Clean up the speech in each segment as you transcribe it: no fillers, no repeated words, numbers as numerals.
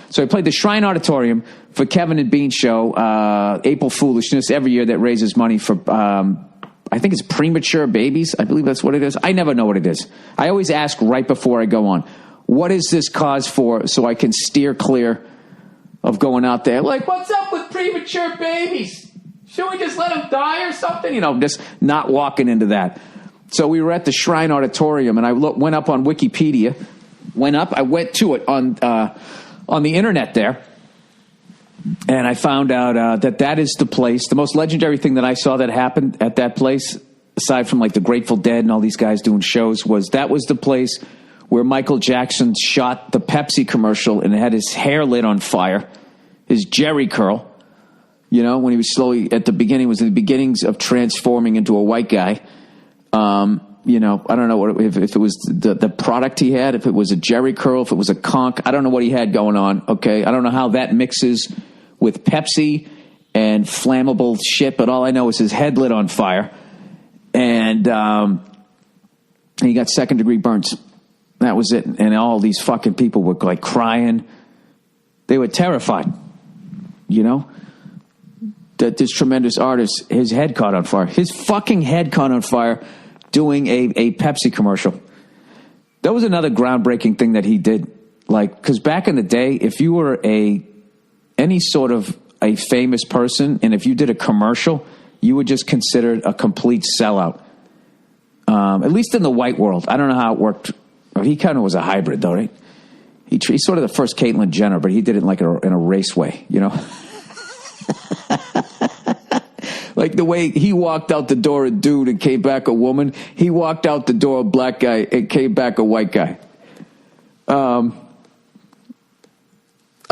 So I played the Shrine Auditorium for Kevin and Bean show, April Foolishness, every year that raises money for, I think it's premature babies. I believe that's what it is. I never know what it is. I always ask right before I go on, what is this cause for, so I can steer clear of going out there. Like, what's up with premature babies? Should we just let them die or something? You know, just not walking into that. So we were at the Shrine Auditorium, and I went up on Wikipedia. I went to it on the internet there, and I found out that is the place. The most legendary thing that I saw that happened at that place, aside from like the Grateful Dead and all these guys doing shows, was the place where Michael Jackson shot the Pepsi commercial and had his hair lit on fire, his Jerry curl. You know, when he was slowly, at the beginning, was in the beginnings of transforming into a white guy. You know, I don't know if it was the product he had, if it was a Jerry curl, if it was a conch. I don't know what he had going on, okay? I don't know how that mixes with Pepsi and flammable shit, but all I know is his head lit on fire. And he got second-degree burns. That was it. And all these fucking people were, like, crying. They were terrified, you know? That this tremendous artist, his head caught on fire. His fucking head caught on fire doing a Pepsi commercial. That was another groundbreaking thing that he did. Like, because back in the day, if you were any sort of a famous person, and if you did a commercial, you were just considered a complete sellout. At least in the white world. I don't know how it worked. He kind of was a hybrid, though, right? He's sort of the first Caitlyn Jenner, but he did it like in a race way, you know? Like the way he walked out the door a dude and came back a woman, he walked out the door a black guy and came back a white guy. I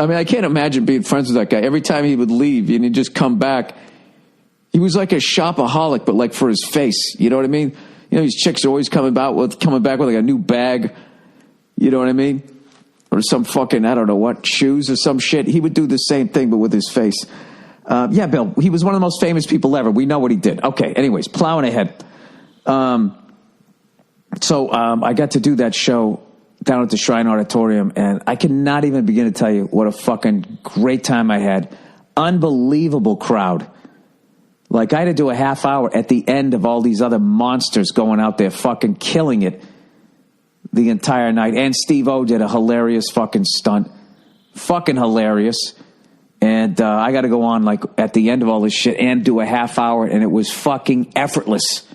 mean, I can't imagine being friends with that guy. Every time he would leave and he'd just come back, he was like a shopaholic, but like for his face. You know what I mean? You know, these chicks are always coming back with like a new bag. You know what I mean? Or some fucking, I don't know what, shoes or some shit. He would do the same thing, but with his face. Yeah, Bill, he was one of the most famous people ever. We know what he did. Okay, anyways, plowing ahead. So I got to do that show down at the Shrine Auditorium, and I cannot even begin to tell you what a fucking great time I had. Unbelievable crowd. Like, I had to do a half hour at the end of all these other monsters going out there fucking killing it the entire night. And Steve-O did a hilarious fucking stunt. Fucking hilarious. And I got to go on, like, at the end of all this shit and do a half hour, and it was fucking effortless.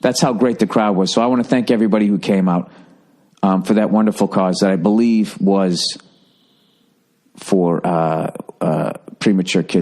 That's how great the crowd was. So I want to thank everybody who came out for that wonderful cause that I believe was for premature kids.